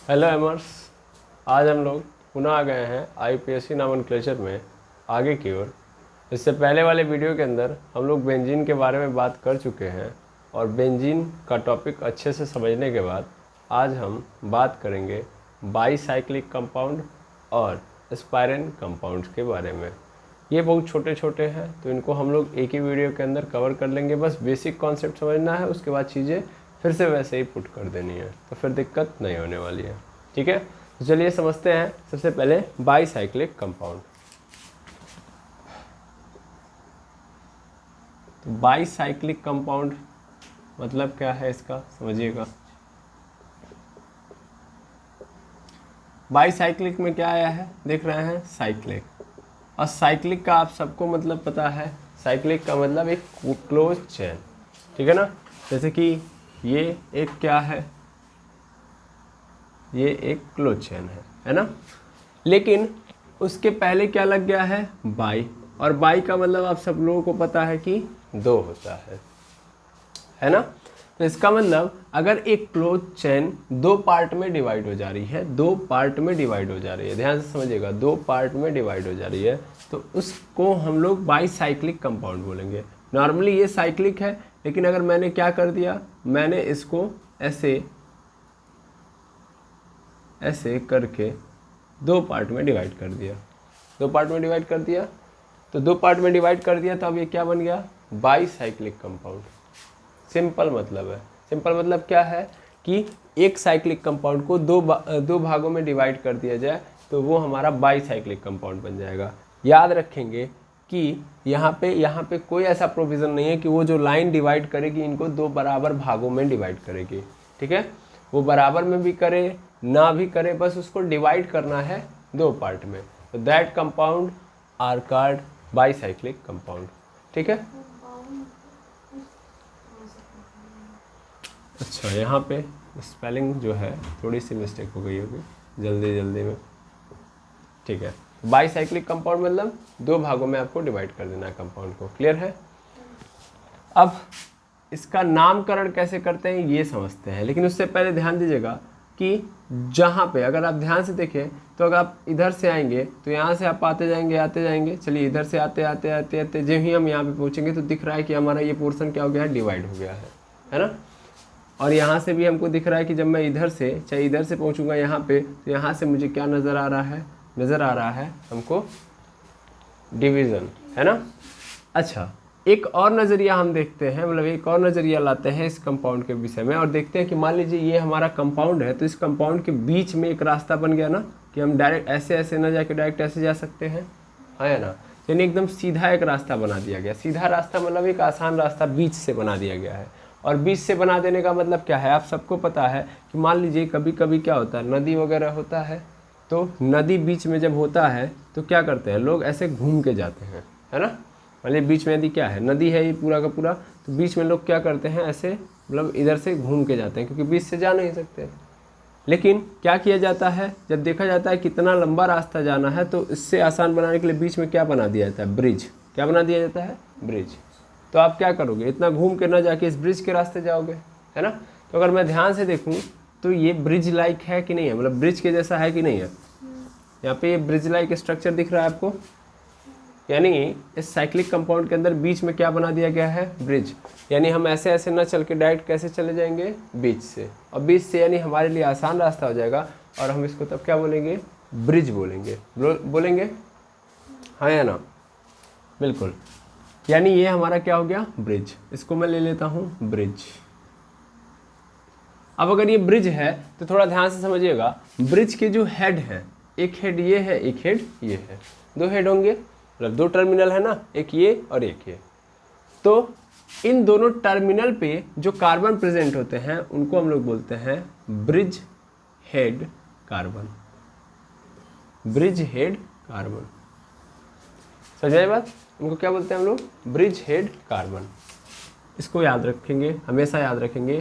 Hello एमर्स, आज हम लोग पुनः आ गए हैं आईपीएससी नॉमेनक्लेचर में आगे की ओर। इससे पहले वाले वीडियो के अंदर हम लोग बेंजीन के बारे में बात कर चुके हैं और बेंजीन का टॉपिक अच्छे से समझने के बाद आज हम बात करेंगे बाईसाइक्लिक कंपाउंड और स्पाइरेन कंपाउंड्स के बारे में। ये बहुत छोटे छोटे हैं तो इनको हम लोग एक ही वीडियो के अंदर कवर कर लेंगे। बस बेसिक कॉन्सेप्ट समझना है, उसके बाद चीज़ें फिर से वैसे ही पुट कर देनी है, तो फिर दिक्कत नहीं होने वाली है। ठीक है, तो चलिए समझते हैं सबसे पहले बाईसाइक्लिक कंपाउंड। तो बाईसाइक्लिक कंपाउंड मतलब क्या है इसका समझिएगा। बाईसाइक्लिक में क्या आया है, देख रहे हैं साइक्लिक, और साइक्लिक का आप सबको मतलब पता है। साइक्लिक का मतलब एक क्लोज चेन, ठीक है ना। जैसे कि ये एक क्या है, ये एक क्लोज चेन है ना। लेकिन उसके पहले क्या लग गया है, बाई, और बाई का मतलब आप सब लोगों को पता है कि दो होता है ना। तो इसका मतलब अगर एक क्लोज चेन दो पार्ट में डिवाइड हो जा रही है, दो पार्ट में डिवाइड हो जा रही है, ध्यान से समझिएगा, दो पार्ट में डिवाइड हो जा रही है, तो उसको हम लोग बाईसाइक्लिक कंपाउंड बोलेंगे। नॉर्मली ये साइक्लिक है, लेकिन अगर मैंने क्या कर दिया, मैंने इसको ऐसे ऐसे करके दो पार्ट में डिवाइड कर दिया, दो पार्ट में डिवाइड कर दिया, तो दो पार्ट में डिवाइड कर दिया तो अब ये क्या बन गया, बाईसाइक्लिक कंपाउंड। सिंपल मतलब है, सिंपल मतलब क्या है कि एक साइक्लिक कंपाउंड को दो भागों में डिवाइड कर दिया जाए तो वो हमारा बाईसाइक्लिक कंपाउंड बन जाएगा। याद रखेंगे कि यहाँ पे कोई ऐसा प्रोविज़न नहीं है कि वो जो लाइन डिवाइड करेगी इनको दो बराबर भागों में डिवाइड करेगी, ठीक है। वो बराबर में भी करे ना भी करे, बस उसको डिवाइड करना है दो पार्ट में, तो that compound are called bicyclic compound, ठीक है। अच्छा, यहाँ पे स्पेलिंग जो है थोड़ी सी मिस्टेक हो गई होगी जल्दी में, ठीक है। बाईसाइक्लिक कंपाउंड मतलब दो भागों में आपको डिवाइड कर देना है कंपाउंड को, क्लियर है। अब इसका नामकरण कैसे करते हैं ये समझते हैं, लेकिन उससे पहले ध्यान दीजिएगा कि जहाँ पे अगर आप ध्यान से देखें तो अगर आप इधर से आएंगे तो यहाँ से आप आते जाएंगे, चलिए इधर से आते आते जब ही हम यहाँ पे पहुँचेंगे तो दिख रहा है कि हमारा ये पोर्शन क्या हो गया है, डिवाइड हो गया है ना। और यहाँ से भी हमको दिख रहा है कि जब मैं इधर से चाहे इधर से पहुँचूँगा यहाँ पे, तो यहाँ से मुझे क्या नज़र आ रहा है, हमको डिवीज़न, है ना। अच्छा, एक और नज़रिया हम देखते हैं, मतलब एक और नज़रिया लाते हैं इस कंपाउंड के विषय में और देखते हैं कि मान लीजिए ये हमारा कंपाउंड है, तो इस कंपाउंड के बीच में एक रास्ता बन गया ना कि हम डायरेक्ट ऐसे ना जाके डायरेक्ट ऐसे जा सकते हैं, है ना। यानी एकदम सीधा एक रास्ता बना दिया गया। सीधा रास्ता मतलब एक आसान रास्ता बीच से बना दिया गया है। और बीच से बना देने का मतलब क्या है, आप सबको पता है कि मान लीजिए कभी कभी क्या होता है, नदी वगैरह होता है, तो नदी बीच में जब होता है तो क्या करते हैं लोग, ऐसे घूम के जाते हैं, है ना। मतलब बीच में यदि क्या है, नदी है ये पूरा का पूरा, तो बीच में लोग क्या करते हैं, ऐसे मतलब इधर से घूम के जाते हैं क्योंकि बीच से जा नहीं सकते। लेकिन क्या किया जाता है, जब देखा जाता है कितना लंबा रास्ता जाना है तो इससे आसान बनाने के लिए बीच में क्या बना दिया जाता है, ब्रिज। क्या बना दिया जाता है, ब्रिज। तो आप क्या करोगे, इतना घूम के ना जाके इस ब्रिज के रास्ते जाओगे, है ना। तो अगर मैं ध्यान से देखूँ तो ये ब्रिज लाइक है कि नहीं है, मतलब ब्रिज के जैसा है कि नहीं है। यहाँ पे ये ब्रिज लाइक स्ट्रक्चर दिख रहा है आपको, यानी इस साइक्लिक कंपाउंड के अंदर बीच में क्या बना दिया गया है, ब्रिज। यानी हम ऐसे ऐसे ना चल के डायरेक्ट कैसे चले जाएंगे, बीच से, और बीच से यानी हमारे लिए आसान रास्ता हो जाएगा और हम इसको तब क्या बोलेंगे, ब्रिज बोलेंगे। बोलेंगे हाँ या ना, बिल्कुल। यानी ये हमारा क्या हो गया, ब्रिज। इसको मैं ले लेता हूँ ब्रिज। अब अगर ये ब्रिज है तो थोड़ा ध्यान से समझिएगा, ब्रिज के जो हेड हैं, एक हेड ये है, एक हेड ये है, दो हेड होंगे, मतलब दो टर्मिनल है ना, एक ये और एक ये। तो इन दोनों टर्मिनल पे जो कार्बन प्रेजेंट होते हैं उनको हम लोग बोलते हैं bridge head carbon. Bridge head carbon, समझ आई बात। उनको क्या बोलते हैं हम लोग, ब्रिज हेड कार्बन। इसको याद रखेंगे, हमेशा याद रखेंगे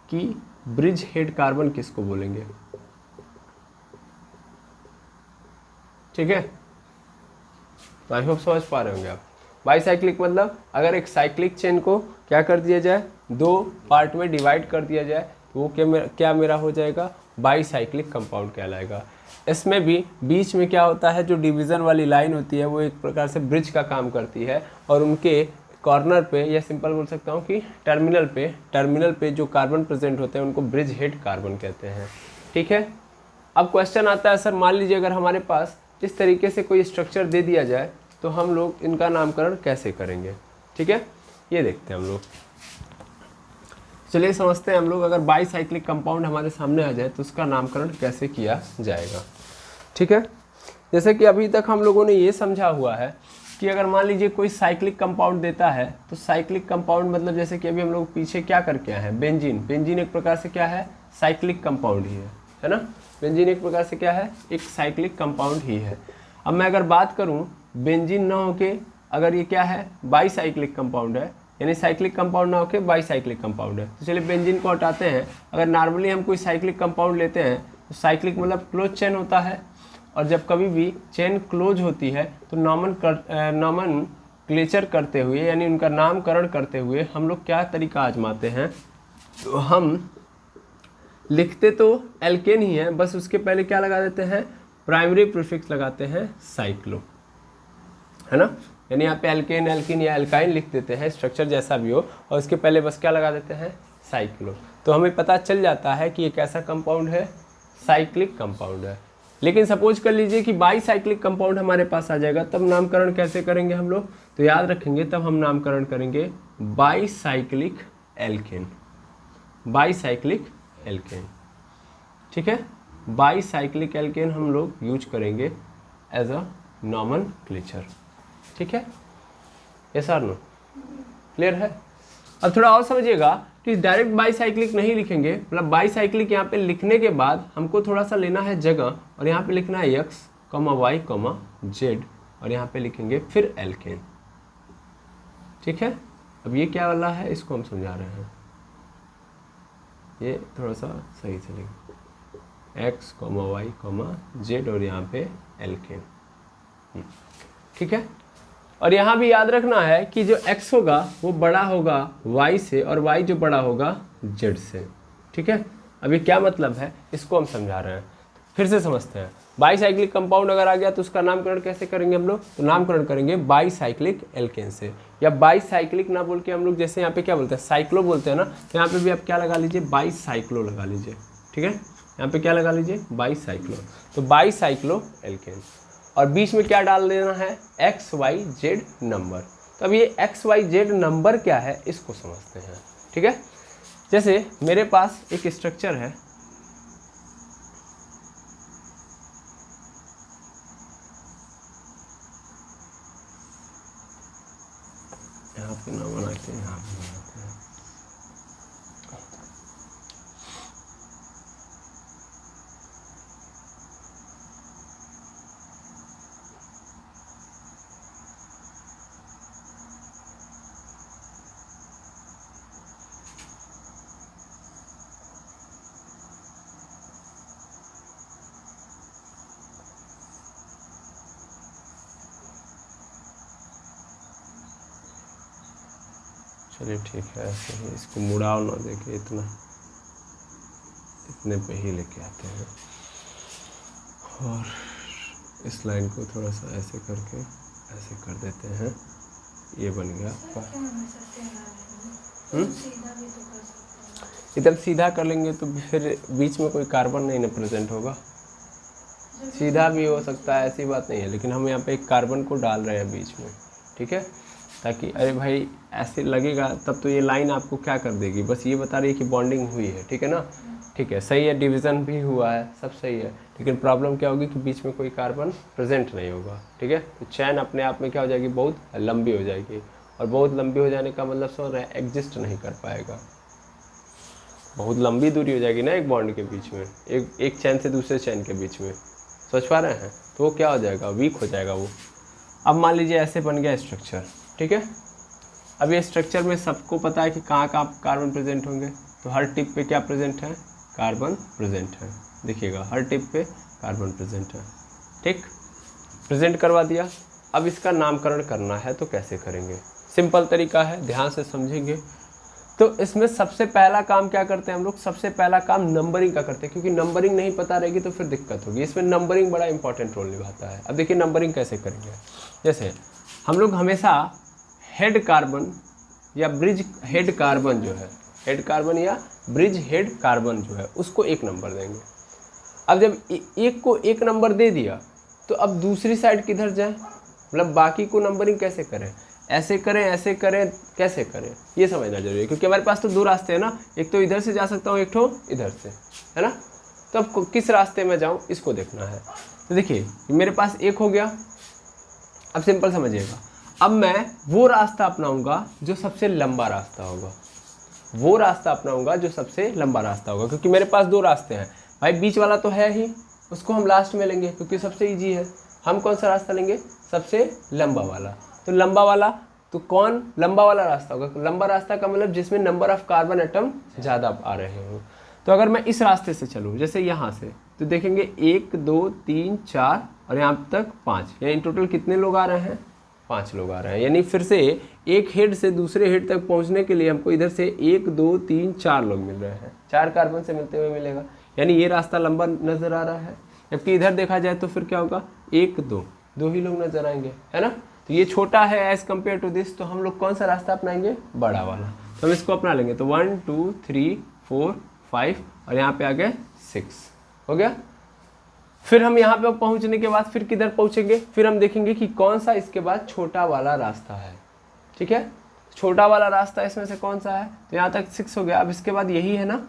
कि ब्रिज हेड कार्बन किसको बोलेंगे, ठीक है। तो आई होप समझ पा रहे होंगे आप। बाईसाइक्लिक मतलब अगर एक साइक्लिक चेन को क्या कर दिया जाए, दो पार्ट में डिवाइड कर दिया जाए, तो वो क्या मेरा हो जाएगा, बाईसाइक्लिक कंपाउंड कहलाएगा। इसमें भी बीच में क्या होता है, जो डिवीज़न वाली लाइन होती है वो एक प्रकार से ब्रिज का काम करती है, और उनके कॉर्नर पे या सिंपल बोल सकता हूँ कि टर्मिनल पे जो कार्बन प्रेजेंट होते हैं उनको ब्रिज हेड कार्बन कहते हैं। ठीक है, अब क्वेश्चन आता है, सर मान लीजिए अगर हमारे पास इस तरीके से कोई स्ट्रक्चर दे दिया जाए तो हम लोग इनका नामकरण कैसे करेंगे। ठीक है, ये देखते हैं हम लोग। चलिए समझते हैं हम लोग, अगर बाईसाइक्लिक कंपाउंड हमारे सामने आ जाए तो उसका नामकरण कैसे किया जाएगा। ठीक है, जैसे कि अभी तक हम लोगों ने ये समझा हुआ है कि अगर मान लीजिए कोई साइक्लिक कंपाउंड देता है तो साइक्लिक कंपाउंड मतलब जैसे कि अभी हम लोग पीछे क्या करके आए हैं, बेंजीन एक प्रकार से क्या है, साइक्लिक कंपाउंड ही है ना। बेंजीन एक प्रकार से क्या है, एक साइक्लिक कंपाउंड ही है। अब मैं अगर बात करूं बेंजीन ना होके अगर ये क्या है, बाईसाइक्लिक कंपाउंड है, यानी साइक्लिक कंपाउंड ना होके बाईसाइक्लिक कंपाउंड है, तो चलिए बेंजीन को हटाते हैं। अगर नॉर्मली हम कोई साइक्लिक कंपाउंड लेते हैं तो साइक्लिक मतलब क्लोज चेन होता है, और जब कभी भी चेन क्लोज होती है तो नॉमन क्लेचर करते हुए यानी उनका नामकरण करते हुए हम लोग क्या तरीका आजमाते हैं, तो हम लिखते तो एल्केन ही है, बस उसके पहले क्या लगा देते हैं, प्राइमरी प्रीफिक्स लगाते हैं साइक्लो, है ना। यानी यहाँ पे एल्केन, एल्किन या एल्काइन लिख देते हैं, स्ट्रक्चर जैसा भी हो, और उसके पहले बस क्या लगा देते हैं, साइक्लो। तो हमें पता चल जाता है कि ये कैसा कंपाउंड है, साइक्लिक कंपाउंड है। लेकिन सपोज कर लीजिए कि बाईसाइक्लिक कंपाउंड हमारे पास आ जाएगा, तब नामकरण कैसे करेंगे हम लोग, तो याद रखेंगे तब हम नामकरण करेंगे बाईसाइक्लिक एल्केन, बाईसाइक्लिक एल्केन। ठीक है, बाईसाइक्लिक एल्केन हम लोग यूज करेंगे एज अ नॉमेनक्लेचर। ठीक है, यस और नो, क्लियर है। अब थोड़ा और समझिएगा कि डायरेक्ट बाईसाइक्लिक नहीं लिखेंगे, मतलब बाईसाइक्लिक यहाँ पे लिखने के बाद हमको थोड़ा सा लेना है जगह, और यहाँ पे लिखना है x, y, z, और यहाँ पे लिखेंगे फिर एल्केन। ठीक है, अब ये क्या वाला है इसको हम समझा रहे हैं, ये थोड़ा सा सही चलेगा, x, y, z, और यहाँ पे एल्केन। ठीक है, और यहाँ भी याद रखना है कि जो x होगा वो बड़ा होगा y से, और y जो बड़ा होगा z से। ठीक है, अभी क्या मतलब है इसको हम समझा रहे हैं, फिर से समझते हैं। बाईसाइक्लिक कंपाउंड अगर आ गया तो उसका नामकरण कैसे करेंगे हम लोग, तो नामकरण करेंगे बाईसाइक्लिक एल्केन से, या बाईसाइक्लिक ना बोल के हम लोग जैसे यहाँ पे क्या बोलते हैं, साइक्लो बोलते हैं ना, तो यहाँ पे भी आप क्या लगा लीजिए, बाईसाइक्लो लगा लीजिए। ठीक है, यहाँ पे क्या लगा लीजिए, बाईसाइक्लो, तो बाईसाइक्लो एल्केन। और बीच में क्या डाल देना है, एक्स वाई जेड नंबर। तो अब ये एक्स वाई जेड नंबर क्या है इसको समझते हैं। ठीक है, जैसे मेरे पास एक स्ट्रक्चर है, यहाँ पे ना बनाते हैं, यहाँ पे बनाते हैं। चलिए ठीक है, ऐसे ही इसको मुड़ाव ना देके इतना, इतने पे ही लेके आते हैं, और इस लाइन को थोड़ा सा ऐसे करके ऐसे कर देते हैं, ये बन गया आपका। इधर सीधा कर लेंगे तो फिर बीच में कोई कार्बन नहीं ना प्रेजेंट होगा, सीधा भी हो सकता है, ऐसी बात नहीं है, लेकिन हम यहाँ पे एक कार्बन को डाल रहे हैं बीच में। ठीक है, ताकि अरे भाई ऐसे लगेगा तब तो ये लाइन आपको क्या कर देगी, बस ये बता रही है कि बॉन्डिंग हुई है। ठीक है ना, ठीक है, सही है, डिवीज़न भी हुआ है, सब सही है, लेकिन प्रॉब्लम क्या होगी कि बीच में कोई कार्बन प्रेजेंट नहीं होगा। ठीक है, तो चैन अपने आप में क्या हो जाएगी, बहुत लंबी हो जाएगी, और बहुत लंबी हो जाने का मतलब समझ रहे हैं, एग्जिस्ट नहीं कर पाएगा, बहुत लंबी दूरी हो जाएगी ना एक बॉन्ड के बीच में, एक चैन से दूसरे चैन के बीच में, सोच पा रहे हैं, तो वो क्या हो जाएगा, वीक हो जाएगा वो। अब मान लीजिए ऐसे बन गया स्ट्रक्चर। ठीक है, अब ये स्ट्रक्चर में सबको पता है कि कहाँ कहाँ कार्बन प्रेजेंट होंगे, तो हर टिप पे क्या प्रेजेंट है, कार्बन प्रेजेंट है, देखिएगा हर टिप पे कार्बन प्रेजेंट है। ठीक, प्रेजेंट करवा दिया। अब इसका नामकरण करना है तो कैसे करेंगे, सिंपल तरीका है, ध्यान से समझेंगे तो इसमें सबसे पहला काम क्या करते हैं हम लोग, सबसे पहला काम नंबरिंग का करते हैं, क्योंकि नंबरिंग नहीं पता रहेगी तो फिर दिक्कत होगी। इसमें नंबरिंग बड़ा इंपॉर्टेंट रोल निभाता है। अब देखिए नंबरिंग कैसे करेंगे। जैसे हम लोग हमेशा हेड कार्बन या ब्रिज हेड कार्बन जो है, हेड कार्बन या ब्रिज हेड कार्बन जो है उसको 1 नंबर देंगे। अब जब एक को 1 नंबर दे दिया तो अब दूसरी साइड किधर जाए, मतलब बाकी को नंबरिंग कैसे करें, ऐसे करें ऐसे करें, कैसे करें, ये समझना जरूरी है। क्योंकि हमारे पास तो 2 रास्ते हैं ना, एक तो इधर से जा सकता हूँ, एक तो इधर से, है ना। तो अब किस रास्ते में जाऊँ इसको देखना है। तो देखिए मेरे पास 1 हो गया। अब सिंपल समझिएगा, अब मैं वो रास्ता अपनाऊंगा जो सबसे लंबा रास्ता होगा, वो रास्ता अपनाऊंगा जो सबसे लंबा रास्ता होगा। क्योंकि मेरे पास 2 रास्ते हैं भाई, बीच वाला तो है ही, उसको हम लास्ट में लेंगे क्योंकि सबसे इजी है। हम कौन सा रास्ता लेंगे, सबसे लंबा वाला। तो लंबा वाला, तो कौन लंबा वाला रास्ता होगा, लंबा रास्ता का मतलब जिसमें नंबर ऑफ कार्बन एटम ज़्यादा आ रहे हो। तो अगर मैं इस रास्ते से चलूँ, जैसे यहाँ से, तो देखेंगे 1 2 3 4 और यहाँ तक 5, यानी टोटल कितने लोग आ रहे हैं, 5 लोग आ रहे हैं। यानी फिर से एक हेड से दूसरे हेड तक पहुँचने के लिए हमको इधर से 1 2 3 4 लोग मिल रहे हैं, 4 कार्बन से मिलते हुए मिलेगा। यानी ये रास्ता लंबा नज़र आ रहा है। जबकि इधर देखा जाए तो फिर क्या होगा, 1 2 ही लोग नजर आएंगे, है ना। तो ये छोटा है एज कम्पेयर टू दिस, तो हम लोग कौन सा रास्ता अपनाएंगे, बड़ा वाला। तो हम इसको अपना लेंगे। तो 1 2 3 4 5 और यहाँ पे आ गए 6, हो गया। फिर हम यहाँ पे पहुँचने के बाद फिर किधर पहुँचेंगे, फिर हम देखेंगे कि कौन सा इसके बाद छोटा वाला रास्ता है। ठीक है, छोटा वाला रास्ता इसमें से कौन सा है, तो यहाँ तक 6 हो गया। अब इसके बाद यही है ना,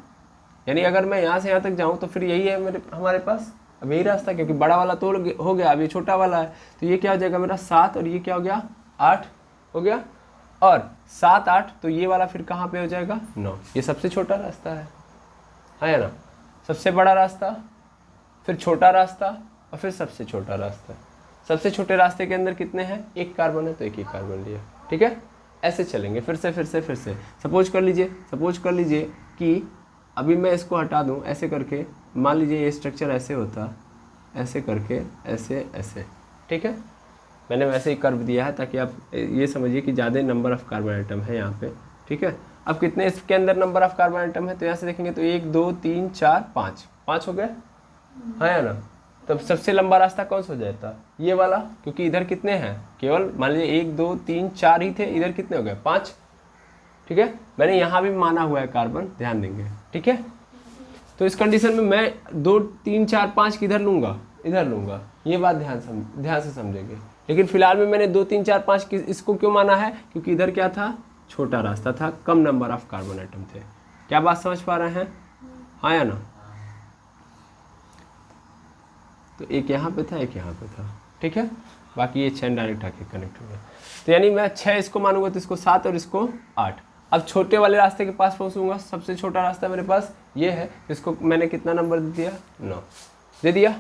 यानी अगर मैं यहाँ से यहाँ तक जाऊँ तो फिर यही है हमारे पास, अब यही रास्ता, क्योंकि बड़ा वाला तो हो गया, अब ये छोटा वाला है। तो ये क्या हो जाएगा मेरा 7 और ये क्या हो गया 8 हो गया। और 7 8 तो ये वाला फिर कहाँ पे हो जाएगा 9। ये सबसे छोटा रास्ता है ना, सबसे बड़ा रास्ता, फिर छोटा रास्ता और फिर सबसे छोटा रास्ता। सबसे छोटे रास्ते के अंदर कितने हैं, 1 कार्बन है तो 1 कार्बन लिया। ठीक है, ऐसे चलेंगे फिर से। सपोज कर लीजिए कि अभी मैं इसको हटा दूं ऐसे करके, मान लीजिए ये स्ट्रक्चर ऐसे होता, ऐसे करके ऐसे। ठीक है, मैंने वैसे ही कर्व दिया है ताकि आप ये समझिए कि ज़्यादा नंबर ऑफ कार्बन आइटम है यहाँ पे। ठीक है, अब कितने इसके अंदर नंबर ऑफ कार्बन आइटम है, तो यहाँ से देखेंगे तो 1 2 3 4 5 हो गए, है ना। तब सबसे लंबा रास्ता कौन सा हो जाता, ये वाला, क्योंकि इधर कितने हैं, केवल मान लीजिए 1 2 3 4 ही थे, इधर कितने हो गए 5। ठीक है, मैंने यहाँ भी माना हुआ है कार्बन, ध्यान देंगे। ठीक है, तो इस कंडीशन में मैं 2 3 4 5 किधर लूँगा, इधर लूँगा। ये बात ध्यान से समझेंगे। लेकिन फिलहाल में मैंने 2 3 4 5 इसको क्यों माना है, क्योंकि इधर क्या था, छोटा रास्ता था, कम नंबर ऑफ कार्बन आइटम थे। क्या बात समझ पा रहे हैं, हाँ या ना। तो एक यहाँ पे था, एक यहाँ पे था। ठीक है, बाकी ये 6 डायरेक्ट आके कनेक्ट हो गया। तो यानी मैं 6 इसको मानूंगा तो इसको 7 और इसको 8। अब छोटे वाले रास्ते के पास पहुँचूंगा, सबसे छोटा रास्ता मेरे पास ये है, इसको मैंने कितना नंबर दे दिया, 9 दे दिया।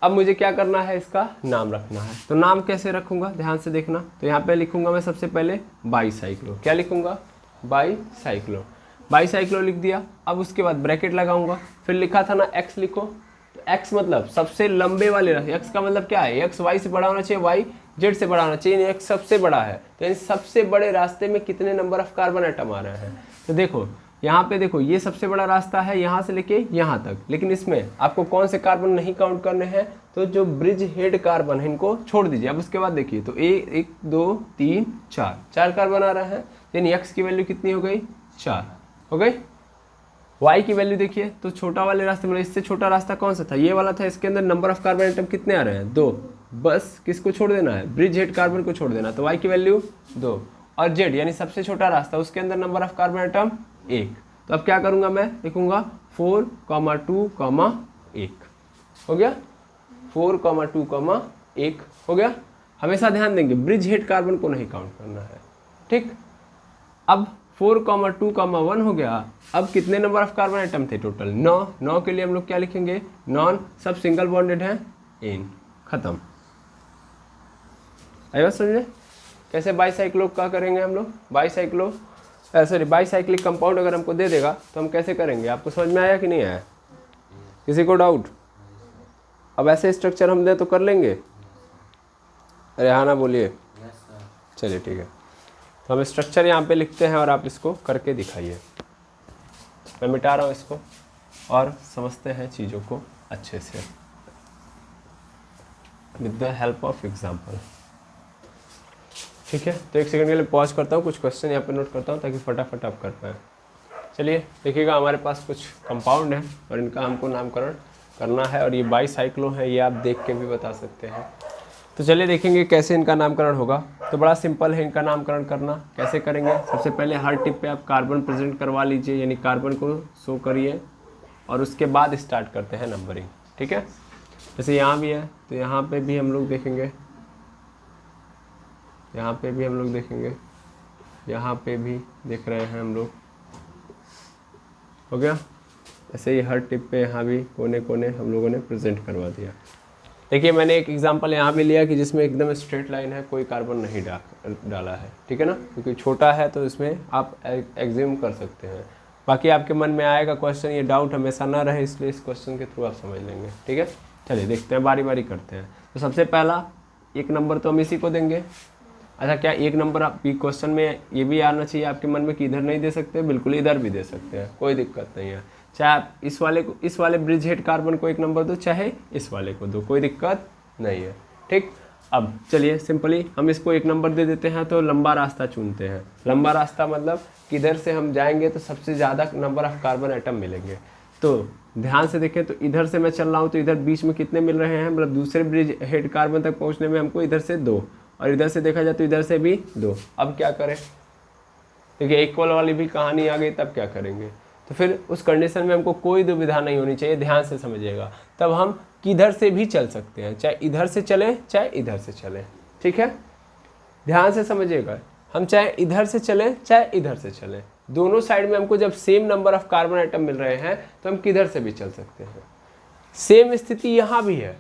अब मुझे क्या करना है, इसका नाम रखना है। तो नाम कैसे रखूँगा, ध्यान से देखना। तो यहाँ पे लिखूँगा मैं सबसे पहले बाईसाइक्लो। क्या लिखूँगा, बाईसाइक्लो। बाईसाइक्लो लिख दिया। अब उसके बाद ब्रैकेट लगाऊंगा, फिर लिखा था ना एक्स लिखो, तो एक्स मतलब सबसे लंबे वाले रास्ते। एक्स का मतलब क्या है, एक्स वाई से बड़ा होना चाहिए, वाई जेड से बड़ा होना चाहिए, एक्स सबसे बड़ा है। तो यानी सबसे बड़े रास्ते में कितने नंबर ऑफ कार्बन आइटम आ रहे हैं। तो देखो यहाँ पे देखो, ये सबसे बड़ा रास्ता है यहाँ से लेके यहाँ तक, लेकिन इसमें आपको कौन से कार्बन नहीं काउंट करने हैं, तो जो ब्रिज हेड कार्बन है इनको छोड़ दीजिए। अब उसके बाद देखिए तो 1 2 3 4 कार्बन आ रहा है, यानी एक्स की वैल्यू कितनी हो गई, 4 हो गई। वाई की वैल्यू देखिए, तो छोटा वाले रास्ते में इससे छोटा रास्ता कौन सा था, ये वाला था। इसके अंदर नंबर ऑफ कार्बन आइटम कितने आ रहे हैं, 2। बस किसको छोड़ देना है, ब्रिज हेड कार्बन को छोड़ देना। तो वाई की वैल्यू 2 और जेड यानी सबसे छोटा रास्ता, उसके अंदर नंबर ऑफ कार्बन आइटम 1। तो अब क्या करूंगा, मैं लिखूंगा 4, 2, 1 हो गया, 4, 2, 1 हो गया। हमेशा ध्यान देंगे ब्रिज हेड कार्बन को नहीं काउंट करना है, ठीक। अब 4, 2, 1 हो गया। अब कितने नंबर ऑफ कार्बन आइटम थे, टोटल 9 के लिए हम लोग क्या लिखेंगे, नॉन, सब सिंगल बॉन्डेड है, इन, खत्म। आइए समझे कैसे बाईसाइक्लो का करेंगे हम लोग। बाईसाइक्लो सॉरी बाईसाइक्लिक कंपाउंड अगर हमको दे देगा तो हम कैसे करेंगे, आपको समझ में आया कि नहीं आया, किसी को डाउट। अब ऐसे स्ट्रक्चर हम दे तो कर लेंगे, अरे हाँ ना बोलिए, चलिए ठीक है। तो हम स्ट्रक्चर यहाँ पे लिखते हैं और आप इसको करके दिखाइए। मैं मिटा रहा हूँ इसको और समझते हैं चीज़ों को अच्छे से with the help of example. ठीक है, तो एक सेकंड के लिए पॉज करता हूँ, कुछ क्वेश्चन यहाँ पे नोट करता हूँ ताकि फटाफट आप कर पाए। चलिए देखिएगा, हमारे पास कुछ कंपाउंड है और इनका हमको नामकरण करना है, और ये बाईसाइक्लो है, ये आप देख के भी बता सकते हैं। तो चलिए देखेंगे कैसे इनका नामकरण होगा। तो बड़ा सिंपल है इनका नामकरण करना। कैसे करेंगे, सबसे पहले हर टिप पे आप कार्बन प्रेजेंट करवा लीजिए, यानी कार्बन को शो करिए, और उसके बाद स्टार्ट करते हैं नंबरिंग। ठीक है, जैसे यहाँ भी है तो यहाँ पे भी हम लोग देखेंगे, यहाँ पे भी हम लोग देखेंगे, यहाँ पे भी देख रहे हैं हम लोग। हो गया, ऐसे ही हर टिप पे यहाँ भी कोने कोने हम लोगों ने प्रेजेंट करवा दिया। देखिए मैंने एक एग्जांपल यहाँ भी लिया कि जिसमें एकदम स्ट्रेट लाइन है, कोई कार्बन नहीं डाला है। ठीक है ना, क्योंकि छोटा है तो इसमें आप एग्ज्यूम कर सकते हैं। बाकी आपके मन में आएगा क्वेश्चन, ये डाउट हमेशा ना रहे, इसलिए इस क्वेश्चन के थ्रू आप समझ लेंगे। ठीक है, चलिए देखते हैं, बारी बारी करते हैं। तो सबसे पहला 1 नंबर तो हम इसी को देंगे। अच्छा, क्या 1 नंबर आप क्वेश्चन में ये भी आना चाहिए आपके मन में कि इधर नहीं दे सकते, बिल्कुल इधर भी दे सकते हैं, कोई दिक्कत नहीं है। चाहे आप इस वाले ब्रिज हेड कार्बन को 1 नंबर दो, चाहे इस वाले को दो, कोई दिक्कत नहीं है। ठीक, अब चलिए सिंपली हम इसको 1 नंबर दे देते हैं। तो लंबा रास्ता चुनते हैं। लंबा रास्ता मतलब किधर से हम जाएंगे तो सबसे ज़्यादा नंबर ऑफ कार्बन आइटम मिलेंगे। तो ध्यान से देखें, तो इधर से मैं चल रहा हूँ तो इधर बीच में कितने मिल रहे हैं, मतलब दूसरे ब्रिज हेड कार्बन तक पहुँचने में हमको इधर से 2, और इधर से देखा जाए तो इधर से भी 2। अब क्या करें, देखिए इक्वल वाली भी कहानी आ गई, तब क्या करेंगे। तो फिर उस कंडीशन में हमको कोई दुविधा नहीं होनी चाहिए, ध्यान से समझिएगा। तब हम किधर से भी चल सकते हैं, चाहे इधर से चले चाहे इधर से चले। ठीक है, ध्यान से समझिएगा, हम चाहे इधर से चले चाहे इधर से चले, दोनों साइड में हमको जब same number of carbon atom मिल रहे हैं तो हम किधर से भी चल सकते हैं। सेम स्थिति यहाँ भी है,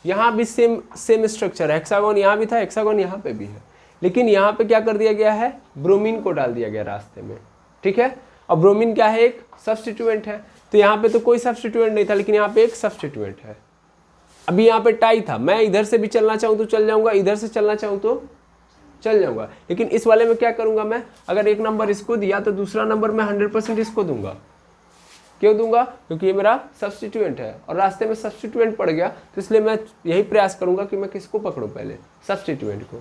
यहाँ भी सेम स्ट्रक्चर है, हेक्सागोन यहाँ भी था, हेक्सागोन यहाँ पे भी है, लेकिन यहाँ पे क्या कर दिया गया है, ब्रोमीन को डाल दिया गया रास्ते में। ठीक है, अब ब्रोमीन क्या है, एक सब्स्टिट्यूएंट है। तो यहाँ पे तो कोई सब्स्टिट्यूएंट नहीं था, लेकिन यहाँ पे एक सब्स्टिट्यूएंट है। अभी यहाँ पे टाई था, मैं इधर से भी चलना चाहूँ तो चल जाऊँगा, इधर से चलना चाहूँ तो चल जाऊँगा, लेकिन इस वाले में क्या करूँगा मैं, अगर 1 नंबर इसको दिया तो दूसरा नंबर मैं 100% इसको दूंगा। क्यों दूंगा, क्योंकि ये मेरा सब्स्टिट्यूएंट है और रास्ते में सब्स्टिट्यूएंट पड़ गया, तो इसलिए मैं यही प्रयास करूंगा कि मैं किसको पकड़ूं, पहले सब्स्टिट्यूएंट को।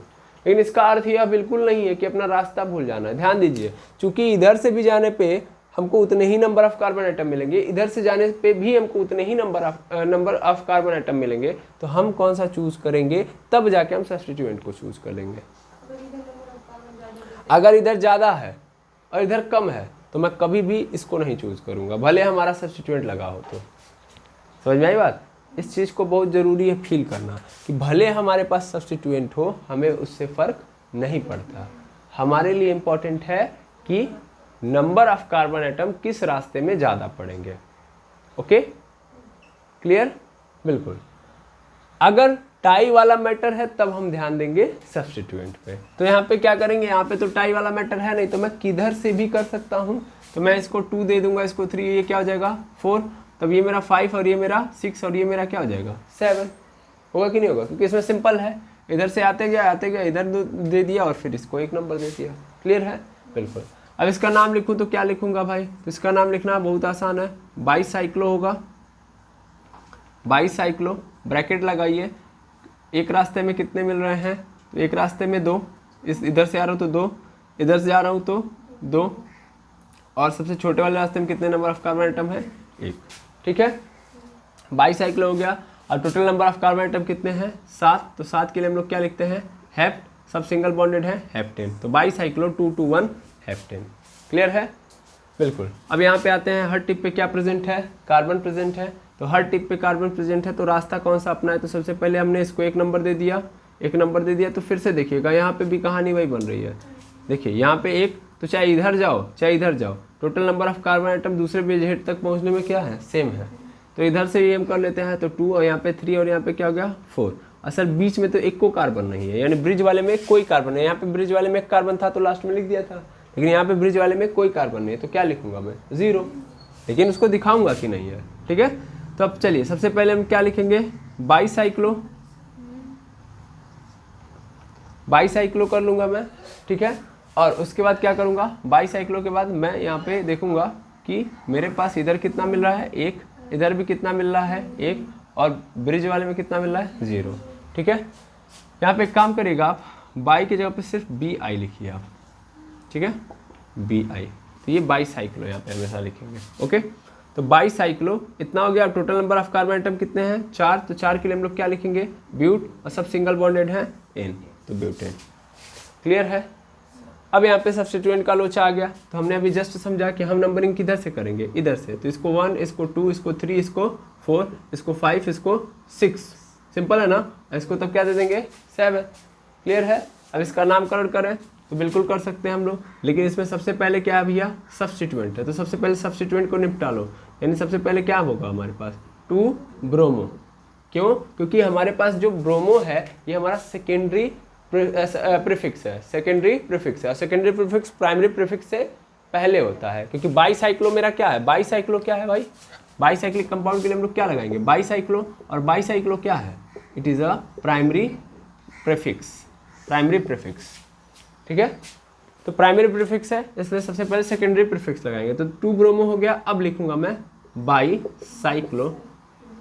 लेकिन इसका अर्थ यह बिल्कुल नहीं है कि अपना रास्ता भूल जाना है। ध्यान दीजिए, चूंकि इधर से भी जाने पे हमको उतने ही नंबर ऑफ कार्बन आइटम मिलेंगे, इधर से जाने पे भी हमको उतने ही नंबर ऑफ कार्बन आइटम मिलेंगे, तो हम कौन सा चूज करेंगे, तब जाके हम सब्स्टिट्यूएंट को चूज कर लेंगे। अगर इधर ज़्यादा है और इधर कम है तो मैं कभी भी इसको नहीं चूज करूंगा, भले हमारा सब्स्टिट्यूएंट लगा हो। तो समझ में आई बात, इस चीज़ को बहुत ज़रूरी है फील करना कि भले हमारे पास सब्स्टिट्यूएंट हो, हमें उससे फ़र्क नहीं पड़ता। हमारे लिए इम्पॉर्टेंट है कि नंबर ऑफ कार्बन आइटम किस रास्ते में ज़्यादा पड़ेंगे। ओके, क्लियर, बिल्कुल। अगर टाई वाला मैटर है तब हम ध्यान देंगे सब्स्टिट्यूएंट पे। तो यहाँ पे क्या करेंगे, यहाँ पे तो टाई वाला मैटर है नहीं, तो मैं किधर से भी कर सकता हूँ। तो मैं इसको 2 दे दूंगा, इसको 3, ये क्या हो जाएगा 4, तब ये मेरा 5 और ये मेरा 6 और ये मेरा क्या हो जाएगा 7। होगा कि नहीं होगा, क्योंकि इसमें सिंपल है, इधर से आते गया इधर दे दिया और फिर इसको 1 नंबर दे दिया। क्लियर है, बिल्कुल। अब इसका नाम लिखूँ तो क्या लिखूँगा भाई, तो इसका नाम लिखना बहुत आसान है, बाईसाइक्लो होगा। बाईसाइक्लो, ब्रैकेट लगाइए, एक रास्ते में कितने मिल रहे हैं, तो एक रास्ते में 2, इधर से आ रहा हूँ तो 2, इधर से आ रहा हूँ तो 2, और सबसे छोटे वाले रास्ते में कितने नंबर ऑफ कार्बन आइटम है, 1। ठीक है, बाईसाइक्लो हो गया। और total number of carbon item कितने हैं, 7। तो 7 के लिए हम लोग क्या लिखते हैं, हेप्ट, सब सिंगल बॉन्डेड है, हेप्टेन। तो बाईसाइक्लो 221 हेप्टेन। क्लियर है, बिल्कुल। अब यहाँ पे आते हैं, हर टिप पे क्या प्रेजेंट है, कार्बन प्रेजेंट है। तो हर टिप पे कार्बन प्रेजेंट है, तो रास्ता कौन सा अपना है, तो सबसे पहले हमने इसको 1 नंबर दे दिया, 1 नंबर दे दिया। तो फिर से देखिएगा, यहाँ पे भी कहानी वही बन रही है। देखिए यहाँ पे 1, तो चाहे इधर जाओ चाहे इधर जाओ, total number of carbon item दूसरे ब्रिज हेड तक पहुँचने में क्या है, सेम है। तो इधर से ये हम कर लेते हैं, तो 2 और यहाँ पे 3 और यहाँ पे क्या हो गया 4। असल बीच में तो एक को कार्बन नहीं है, यानी ब्रिज वाले में कोई कार्बन नहीं है। यहाँ पे ब्रिज वाले में एक कार्बन था तो लास्ट में लिख दिया था, लेकिन यहाँ पे ब्रिज वाले में कोई कार्बन नहीं है, तो क्या लिखूंगा मैं 0, लेकिन उसको दिखाऊंगा कि नहीं है। ठीक है, तो अब चलिए सबसे पहले हम क्या लिखेंगे, बाईसाइक्लो, बाईसाइक्लो कर लूंगा मैं। ठीक है, और उसके बाद क्या करूँगा, बाईसाइक्लो के बाद मैं यहाँ पे देखूँगा कि मेरे पास इधर कितना मिल रहा है 1, इधर भी कितना मिल रहा है 1, और ब्रिज वाले में कितना मिल रहा है 0। ठीक है, यहाँ पे एक काम करिएगा आप, बाई की जगह पे सिर्फ BI लिखिए आप। ठीक है, BI, तो ये बाईसाइक्लो यहाँ पे हमेशा लिखेंगे। ओके, तो बाईसाइक्लो इतना हो गया। Total number of carbon item कितने हैं 4, तो 4 के लिए हम लोग क्या लिखेंगे ब्यूट, और सब सिंगल बॉन्डेड है N, तो ब्यूटेन। क्लियर है। अब यहाँ पे सब्स्टिट्यूएंट का लोचा आ गया, तो हमने अभी जस्ट समझा कि हम नंबरिंग किधर से करेंगे, इधर से। तो इसको 1, इसको 2, इसको 3, इसको 4, इसको 5, इसको 6, सिंपल है ना। इसको तब क्या दे देंगे 7। क्लियर है। अब इसका नामकरण करें तो बिल्कुल कर सकते हैं हम लोग, लेकिन इसमें सबसे पहले क्या है भैया सब्स्टिट्यूएंट है, तो सबसे पहले सब्स्टिट्यूएंट को निपटा लो। यानी सबसे पहले क्या होगा हमारे पास 2 ब्रोमो। क्यों? क्योंकि हमारे पास जो ब्रोमो है ये हमारा सेकेंडरी प्रीफिक्स है, सेकेंडरी प्रीफिक्स है, और सेकेंडरी प्रीफिक्स प्राइमरी प्रीफिक्स से पहले होता है। क्योंकि बाईसाइक्लो मेरा क्या है, बाईसाइक्लो क्या है भाई, बाईसाइक्लिक कंपाउंड के लिए हम लोग क्या लगाएंगे बाईसाइक्लो, और बाईसाइक्लो क्या है, it is a primary prefix, primary prefix. ठीक है, तो प्राइमरी प्रीफिक्स है इसलिए सबसे पहले सेकेंडरी प्रीफिक्स लगाएंगे। तो 2 ब्रोमो हो गया। अब लिखूंगा मैं बाईसाइक्लो।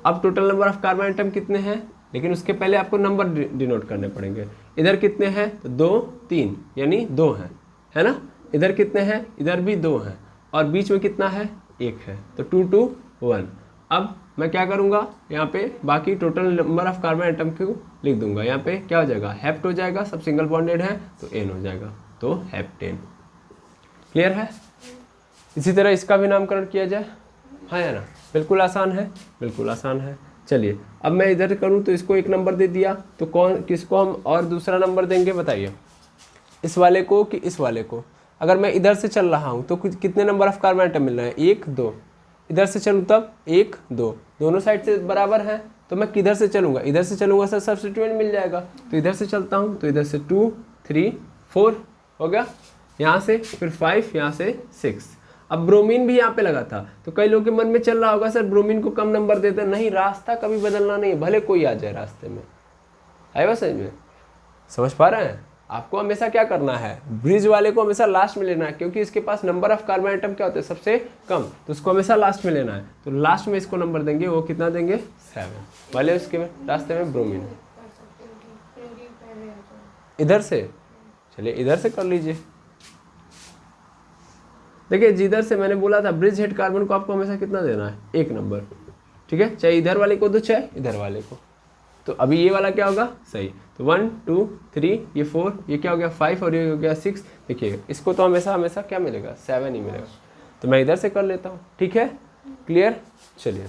अब total number of carbon item कितने हैं, लेकिन उसके पहले आपको नंबर डिनोट करने पड़ेंगे। इधर कितने हैं, तो 2 3 यानी 2 हैं, है ना। इधर कितने हैं, इधर भी 2 हैं, और बीच में कितना है 1 है, तो 2 2 1। अब मैं क्या करूँगा यहाँ पे बाकी total number of carbon item को लिख दूंगा। यहाँ पे क्या हो जाएगा हेप्ट हो जाएगा, सब सिंगल बॉन्डेड है तो N हो जाएगा, तो हेप्टेन। क्लियर है। इसी तरह इसका भी नामकरण किया जाए, हाँ या ना, बिल्कुल आसान है, बिल्कुल आसान है। चलिए अब मैं इधर करूँ तो इसको 1 नंबर दे दिया, तो कौन किसको हम और दूसरा नंबर देंगे बताइए, इस वाले को कि इस वाले को। अगर मैं इधर से चल रहा हूँ तो कितने नंबर ऑफ कार्बन आइटम मिल रहे हैं 1 2, इधर से चलूँ तब 1 2, दोनों साइड से बराबर है, तो मैं किधर से चलूँगा, इधर से चलूँगा सर सब्स्टिट्यूएंट मिल जाएगा, तो इधर से चलता हूँ, तो इधर से 2 3 4 हो गया, यहाँ से फिर 5, यहाँ से 6। अब ब्रोमीन भी यहाँ पे लगा था, तो कई लोगों के मन में चल रहा होगा सर ब्रोमीन को कम नंबर देते हैं। नहीं, रास्ता कभी बदलना नहीं है, भले कोई आ जाए रास्ते में। आए बस समझ में, समझ पा रहे हैं। आपको हमेशा क्या करना है, ब्रिज वाले को हमेशा लास्ट में लेना है, क्योंकि इसके पास नंबर ऑफ कार्बन आइटम क्या होते हैं सबसे कम, तो उसको हमेशा लास्ट में लेना है। तो लास्ट में इसको नंबर देंगे, वो कितना देंगे 7, भले उसके रास्ते में ब्रोमीन। इधर से चलिए, इधर से कर लीजिए। देखिए जिधर से मैंने बोला था ब्रिज हेड कार्बन को आपको हमेशा कितना देना है 1 नंबर। ठीक है, चाहे इधर वाले को दो चाहे इधर वाले को। तो अभी ये वाला क्या होगा सही, तो 1 2 3, ये 4, ये क्या हो गया 5, और ये हो गया 6। देखिए इसको तो हमेशा हमेशा क्या मिलेगा 7 ही मिलेगा, तो मैं इधर से कर लेता हूँ। ठीक है, क्लियर। चलिए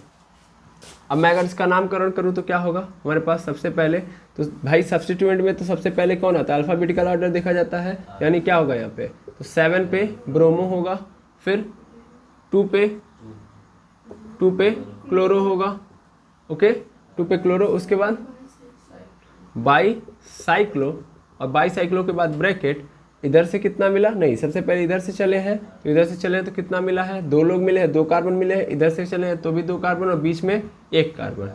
अब मैं अगर इसका नामकरण करूँ तो क्या होगा हमारे पास, सबसे पहले तो भाई सब्स्टिट्यूएंट में तो सबसे पहले कौन आता है, अल्फाबेटिकल ऑर्डर देखा जाता है। यानी क्या होगा यहाँ पे, तो 7 पे ब्रोमो होगा, फिर 2 पे क्लोरो होगा, ओके 2 पे क्लोरो, उसके बाद बाईसाइक्लो, और बाईसाइक्लो के बाद ब्रैकेट, इधर से कितना मिला, नहीं सबसे पहले इधर से चले हैं, तो इधर से चले हैं तो कितना मिला है 2 लोग मिले हैं, 2 कार्बन मिले हैं, इधर से चले हैं तो भी 2 कार्बन, और बीच में 1 कार्बन।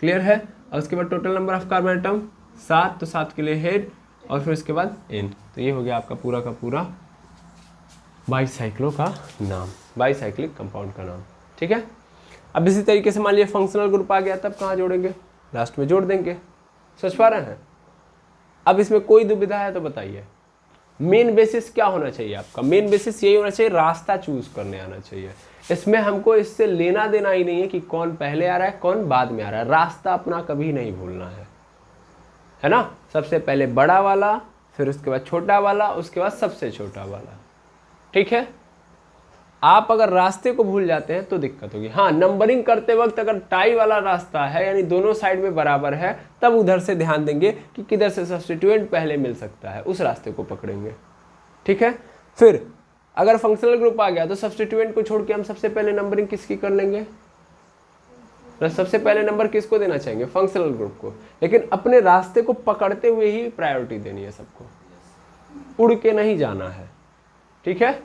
क्लियर है। और उसके बाद total number of carbon item 7, तो 7 के लिए हेड, और फिर उसके बाद N। तो ये हो गया आपका पूरा का पूरा बाईसाइक्लो का नाम, बाईसाइक्लिक कंपाउंड का नाम। ठीक है। अब इसी तरीके से मान लीजिए फंक्शनल ग्रुप आ गया, तब कहाँ जोड़ेंगे, लास्ट में जोड़ देंगे। सोच पा रहे हैं। अब इसमें कोई दुविधा है तो बताइए। मेन बेसिस क्या होना चाहिए आपका, मेन बेसिस यही होना चाहिए, रास्ता चूज करने आना चाहिए। इसमें हमको इससे लेना देना ही नहीं है कि कौन पहले आ रहा है कौन बाद में आ रहा है, रास्ता अपना कभी नहीं भूलना है ना। सबसे पहले बड़ा वाला, फिर उसके बाद छोटा वाला, उसके बाद सबसे छोटा वाला। ठीक है। आप अगर रास्ते को भूल जाते हैं तो दिक्कत होगी। हाँ, नंबरिंग करते वक्त अगर टाई वाला रास्ता है यानी दोनों साइड में बराबर है, तब उधर से ध्यान देंगे कि किधर से सब्स्टिट्यूएंट पहले मिल सकता है, उस रास्ते को पकड़ेंगे। ठीक है। फिर अगर फंक्शनल ग्रुप आ गया तो सब्स्टिट्यूएंट को छोड़ के हम सबसे पहले नंबरिंग किसकी कर लेंगे, सबसे पहले नंबर किसको देना चाहेंगे, फंक्शनल ग्रुप को। लेकिन अपने रास्ते को पकड़ते हुए ही प्रायोरिटी देनी है सबको, उड़ के नहीं जाना है। ठीक है।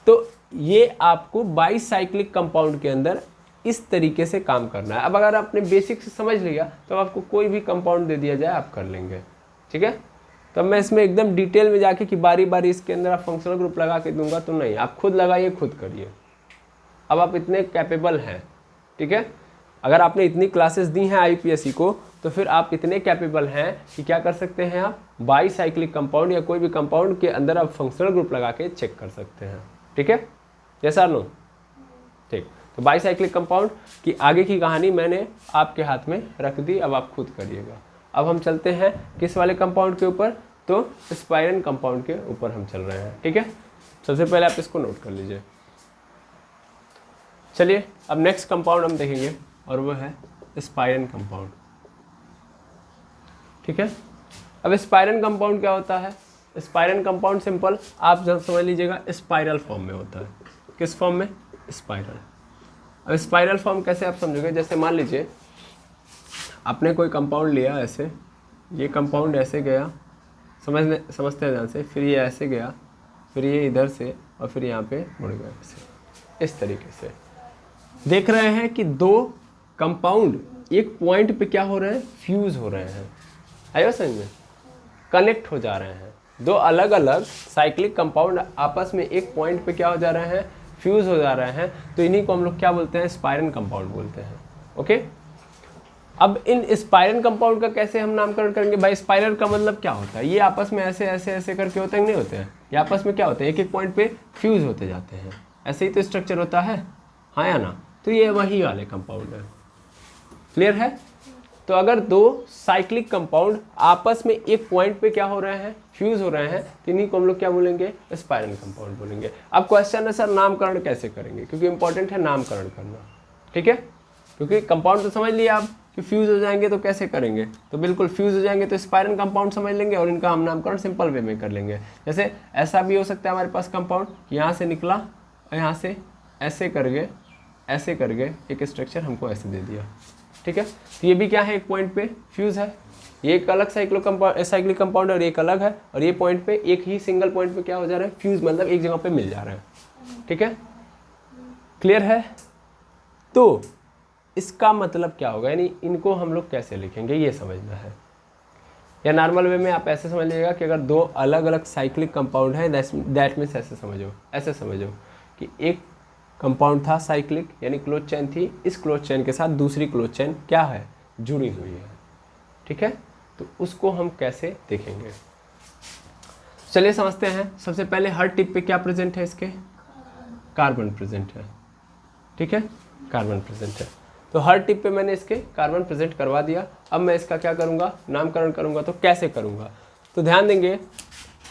तो ये आपको बाईसाइक्लिक कंपाउंड के अंदर इस तरीके से काम करना है। अब अगर आपने बेसिक से समझ लिया तो आपको कोई भी कंपाउंड दे दिया जाए आप कर लेंगे। ठीक है। तो मैं इसमें एकदम डिटेल में जाके कि बारी बारी इसके अंदर आप फंक्शनल ग्रुप लगा के दूंगा तो नहीं, आप खुद लगाइए, खुद करिए। अब आप इतने कैपेबल हैं, ठीक है, अगर आपने इतनी क्लासेस दी हैं आईपीएससी को तो फिर आप इतने कैपेबल हैं कि क्या कर सकते हैं, आप बाईसाइक्लिक कंपाउंड या कोई भी कंपाउंड के अंदर आप फंक्शनल ग्रुप लगा के चेक कर सकते हैं, ठीक है, यस और नो, ठीक। तो बाईसाइक्लिक कंपाउंड की आगे की कहानी मैंने आपके हाथ में रख दी, अब आप खुद करिएगा। अब हम चलते हैं किस वाले कंपाउंड के ऊपर, तो स्पाइरन कंपाउंड के ऊपर हम चल रहे हैं, ठीक है। सबसे पहले आप इसको नोट कर लीजिए। चलिए अब नेक्स्ट कंपाउंड हम देखेंगे और वो है स्पाइरन कंपाउंड, ठीक है। अब स्पाइरन कंपाउंड क्या होता है, स्पाइरन कंपाउंड सिंपल आप जब समझ लीजिएगा स्पाइरल फॉर्म में होता है। किस फॉर्म में, स्पाइरल। अब स्पाइरल फॉर्म कैसे आप समझोगे, जैसे मान लीजिए आपने कोई कंपाउंड लिया ऐसे, ये कंपाउंड ऐसे गया, समझते हैं ध्यान से, फिर ये ऐसे गया, फिर ये इधर से और फिर यहाँ पे मुड़ गया ऐसे, इस तरीके से देख रहे हैं कि दो कंपाउंड एक पॉइंट पे क्या हो रहे हैं, फ्यूज हो रहे हैं, आयो समझ में, कनेक्ट हो जा रहे हैं। दो अलग अलग साइक्लिक कंपाउंड आपस में एक पॉइंट पे क्या हो जा रहे हैं, फ्यूज हो जा रहे हैं, तो इन्हीं को हम लोग क्या बोलते हैं, स्पाइरन कंपाउंड बोलते हैं, ओके। अब इन स्पाइरन कंपाउंड का कैसे हम नामकरण करेंगे, भाई स्पाइरल का मतलब क्या होता है, ये आपस में ऐसे ऐसे ऐसे करके होते हैं, नहीं होते हैं, ये आपस में क्या होते हैं, एक एक पॉइंट पे फ्यूज होते जाते हैं, ऐसे ही तो स्ट्रक्चर होता है, हाँ या ना, तो ये वही वाले कंपाउंड है, क्लियर है। तो अगर दो साइक्लिक कंपाउंड आपस में एक पॉइंट पे क्या हो रहे हैं, फ्यूज हो रहे हैं, तो इन्हीं को हम लोग क्या बोलेंगे, स्पाइरन कंपाउंड बोलेंगे। अब क्वेश्चन है सर नामकरण कैसे करेंगे, क्योंकि इंपॉर्टेंट है नामकरण करना, ठीक है, क्योंकि कंपाउंड तो समझ लिया आप कि फ्यूज हो जाएंगे तो कैसे करेंगे, तो बिल्कुल फ्यूज हो जाएंगे तो स्पाइरन कंपाउंड समझ लेंगे और इनका हम नामकरण सिंपल वे में कर लेंगे। जैसे ऐसा भी हो सकता है हमारे पास कंपाउंड यहाँ से निकला और यहाँ से ऐसे करके एक स्ट्रक्चर हमको ऐसे दे दिया, ठीक है, तो ये भी क्या है, एक पॉइंट पे फ्यूज है, ये एक अलग साइक्लिक कंपाउंड और एक अलग है, और ये पॉइंट पे एक ही सिंगल पॉइंट पे क्या हो जा रहा है, फ्यूज, मतलब एक जगह पे मिल जा रहा है, ठीक है, क्लियर है। तो इसका मतलब क्या होगा, यानी इनको हम लोग कैसे लिखेंगे ये समझना है, या नॉर्मल वे में आप ऐसे समझ लीजिएगा कि अगर दो अलग अलग साइक्लिक कंपाउंड है, दैट मीन्स ऐसे समझो कि एक कंपाउंड था साइक्लिक, यानी क्लोज चेन थी, इस क्लोज चेन के साथ दूसरी क्लोज चेन क्या है, जुड़ी हुई है, ठीक है, तो उसको हम कैसे देखेंगे, चलिए समझते हैं। सबसे पहले हर टिप पे क्या प्रेजेंट है, इसके कार्बन प्रेजेंट है, ठीक है, कार्बन प्रेजेंट है, तो हर टिप पे मैंने इसके कार्बन प्रेजेंट करवा दिया। अब मैं इसका क्या करूँगा, नामकरण करूँगा, तो कैसे करूँगा, तो ध्यान देंगे,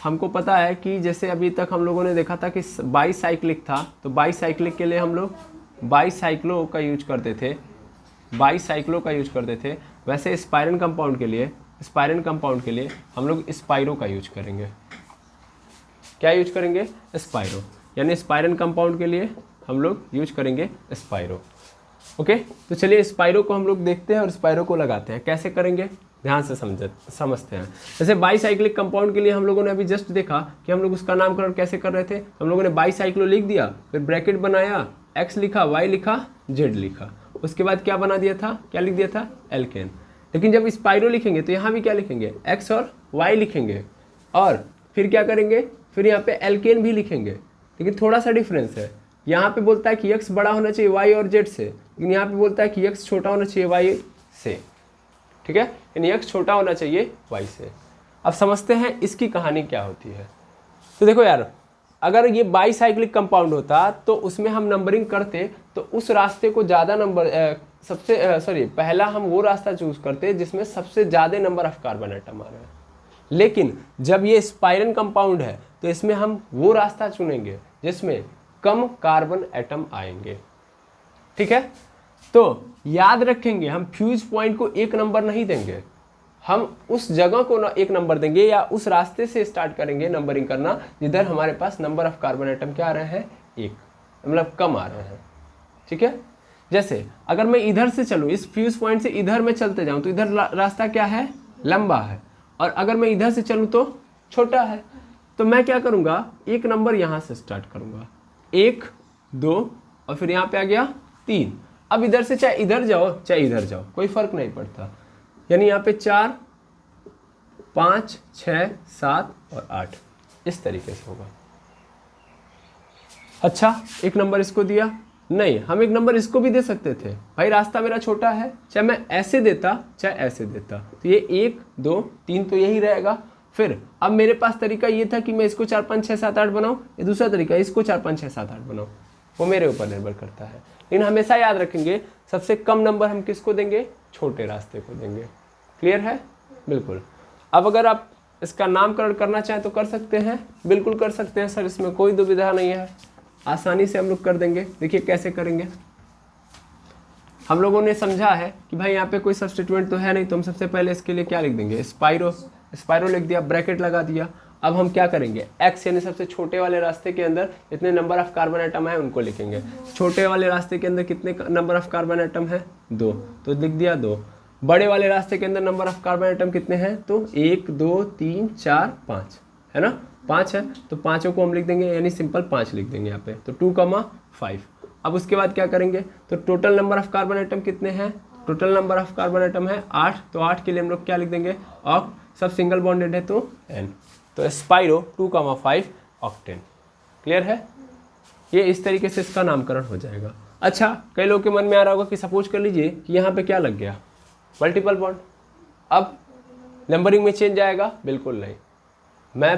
हमको पता है कि जैसे अभी तक हम लोगों ने देखा था कि बाईसाइक्लिक था, तो बाईसाइक्लिक के लिए हम लोग बाईसाइक्लो का यूज करते थे, वैसे स्पाइरन कंपाउंड के लिए हम लोग स्पाइरो का यूज करेंगे। क्या यूज करेंगे, स्पाइरो, यानी स्पाइरन कंपाउंड के लिए हम लोग यूज करेंगे स्पाइरो, ओके। तो चलिए स्पाइरो को हम लोग देखते हैं और स्पाइरो को लगाते हैं, कैसे करेंगे ध्यान से समझते हैं। जैसे बाईसाइक्लिक कंपाउंड के लिए हम लोगों ने अभी जस्ट देखा कि हम लोग उसका नामकरण कैसे कर रहे थे, हम लोगों ने बाईसाइक्लो लिख दिया, फिर ब्रैकेट बनाया, एक्स लिखा, वाई लिखा, जेड लिखा, उसके बाद क्या बना दिया था, क्या लिख दिया था, एल्केन। लेकिन जब स्पाइरो लिखेंगे तो यहाँ भी क्या लिखेंगे, एक्स और वाई लिखेंगे, और फिर क्या करेंगे, फिर यहाँ पे एल्केन भी लिखेंगे, लेकिन थोड़ा सा डिफरेंस है, यहाँ पे बोलता है कि एक्स बड़ा होना चाहिए वाई और जेड से, लेकिन यहाँ पे बोलता है कि एक्स छोटा होना चाहिए वाई से, ठीक है, यानी एक्स छोटा होना चाहिए वाई से। अब समझते हैं इसकी कहानी क्या होती है। तो देखो यार, अगर ये बाईसाइक्लिक कंपाउंड होता तो उसमें हम नंबरिंग करते तो उस रास्ते को ज़्यादा नंबर पहला हम वो रास्ता चूज करते जिसमें सबसे ज़्यादा नंबर ऑफ कार्बन एटम आ रहे हैं। लेकिन जब ये स्पाइरन कंपाउंड है तो इसमें हम वो रास्ता चुनेंगे जिसमें कम कार्बन एटम आएंगे, ठीक है। तो याद रखेंगे, हम फ्यूज पॉइंट को एक नंबर नहीं देंगे, हम उस जगह को एक नंबर देंगे या उस रास्ते से स्टार्ट करेंगे नंबरिंग करना जिधर हमारे पास नंबर ऑफ कार्बन एटम क्या आ रहे हैं, एक, मतलब कम आ रहे हैं, ठीक है। जैसे अगर मैं इधर से चलूँ, इस फ्यूज पॉइंट से इधर मैं चलते जाऊँ तो इधर रास्ता क्या है, लंबा है, और अगर मैं इधर से चलूँ तो छोटा है। तो मैं क्या करूँगा, एक नंबर यहाँ से स्टार्ट करूँगा, 1 2 और फिर यहाँ पे आ गया 3। अब इधर से चाहे इधर जाओ चाहे इधर जाओ कोई फर्क नहीं पड़ता, यानी यहाँ पे 4 5, 6, 7 और 8 इस तरीके से होगा। अच्छा, एक नंबर इसको दिया नहीं, हम एक नंबर इसको भी दे सकते थे भाई, रास्ता मेरा छोटा है, चाहे मैं ऐसे देता चाहे ऐसे देता, तो ये 1, 2, 3 तो यही रहेगा। फिर अब मेरे पास तरीका ये था कि मैं इसको 4, 5, 6, 7, 8 बनाऊँ, ये दूसरा तरीका इसको 4, 5, 6, 7, 8 बनाऊँ, वो मेरे ऊपर निर्भर करता है। लेकिन हमेशा याद रखेंगे सबसे कम नंबर हम किसको देंगे, छोटे रास्ते को देंगे। क्लियर है? बिल्कुल। अब अगर आप इसका नामकरण करना चाहें तो कर सकते हैं, बिल्कुल कर सकते हैं सर, इसमें कोई दुविधा नहीं है, आसानी से हम लोग कर देंगे। देखिए कैसे करेंगे, हम लोगों ने समझा है कि भाई यहाँ पे कोई सब्स्टिट्यूएंट तो है नहीं, तो हम सबसे पहले इसके लिए क्या लिख देंगे, स्पाइरो। स्पाइरो लिख दिया, ब्रैकेट लगा दिया। अब हम क्या करेंगे, एक्स यानी सबसे छोटे वाले रास्ते के अंदर जितने नंबर ऑफ कार्बन एटम है उनको लिखेंगे। छोटे वाले रास्ते के अंदर कितने नंबर ऑफ कार्बन एटम है, 2, तो लिख दिया 2। बड़े वाले रास्ते के अंदर नंबर ऑफ कार्बन एटम कितने हैं, तो 1, 2, 3, 4, 5 है ना, 5 है, तो पाँचों को हम लिख देंगे, यानी सिंपल 5 लिख देंगे यहाँ पे, तो 2,5। अब उसके बाद क्या करेंगे, तो total number of carbon atom कितने हैं, total number of carbon atom है 8, तो 8 के लिए हम लोग क्या लिख देंगे, ऑक्ट, सब सिंगल बॉन्डेड है तो n, तो स्पाइरो 2,5 ऑक्टेन। क्लियर है? ये इस तरीके से इसका नामकरण हो जाएगा। अच्छा, कई लोगों के मन में आ रहा होगा कि सपोज कर लीजिए कि यहाँ पे क्या लग गया, मल्टीपल बॉन्ड, अब नंबरिंग में चेंज आएगा, बिल्कुल नहीं। मैं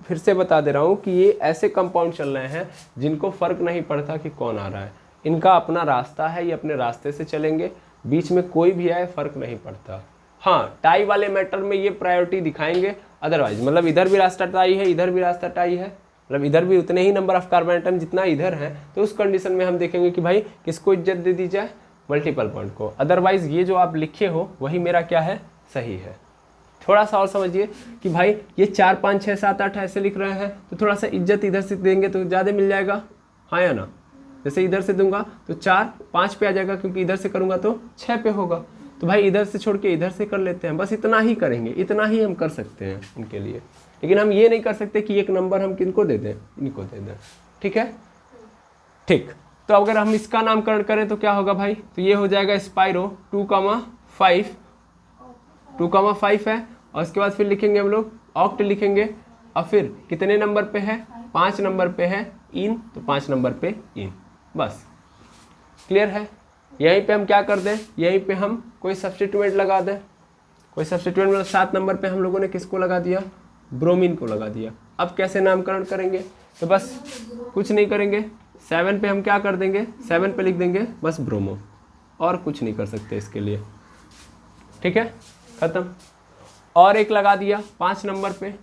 फिर से बता दे रहा हूँ कि ये ऐसे कंपाउंड चल रहे हैं जिनको फ़र्क नहीं पड़ता कि कौन आ रहा है, इनका अपना रास्ता है, ये अपने रास्ते से चलेंगे, बीच में कोई भी आए फ़र्क नहीं पड़ता। हाँ, टाई वाले मैटर में ये प्रायोरिटी दिखाएंगे, अदरवाइज मतलब इधर भी रास्ता टाई है, इधर भी रास्ता टाई है, मतलब इधर भी उतने ही नंबर ऑफ कार्बन एटम जितना इधर है, तो उस कंडीशन में हम देखेंगे कि भाई किसको इज्जत दे दी जाए, मल्टीपल बॉन्ड को। अदरवाइज ये जो आप लिखे हो वही मेरा क्या है, सही है। थोड़ा सा और समझिए कि भाई ये 4, 5, 6, 7, 8 ऐसे लिख रहे हैं, तो थोड़ा सा इज्जत इधर से देंगे तो ज़्यादा मिल जाएगा, हाँ या ना। जैसे इधर से दूंगा तो 4, 5 पे आ जाएगा, क्योंकि इधर से करूंगा तो 6 पे होगा, तो भाई इधर से छोड़ के इधर से कर लेते हैं, बस इतना ही करेंगे, इतना ही हम कर सकते हैं उनके लिए। लेकिन हम ये नहीं कर सकते कि एक नंबर हम किनको दे दें, इनको दे दें। ठीक है, ठीक। तो अगर हम इसका नामकरण करें तो क्या होगा भाई, तो ये हो जाएगा स्पाइरो 2,5, 2,5 है, और उसके बाद फिर लिखेंगे हम लोग ऑक्ट लिखेंगे, और फिर कितने नंबर पे है, 5 नंबर पे है इन, तो 5 नंबर पे इन, बस। क्लियर है? यहीं पे हम क्या कर दें, यहीं पे हम कोई सब्स्टिट्यूएंट लगा दें, कोई सब्स्टिट्यूएंट मतलब 7 नंबर पे हम लोगों ने किसको लगा दिया, ब्रोमीन को लगा दिया। अब कैसे नामकरण करेंगे, तो बस कुछ नहीं करेंगे, 7 पे हम क्या कर देंगे, 7 पे लिख देंगे बस ब्रोमो, और कुछ नहीं कर सकते इसके लिए। ठीक है, खत्म। और एक लगा दिया 5 नंबर पे,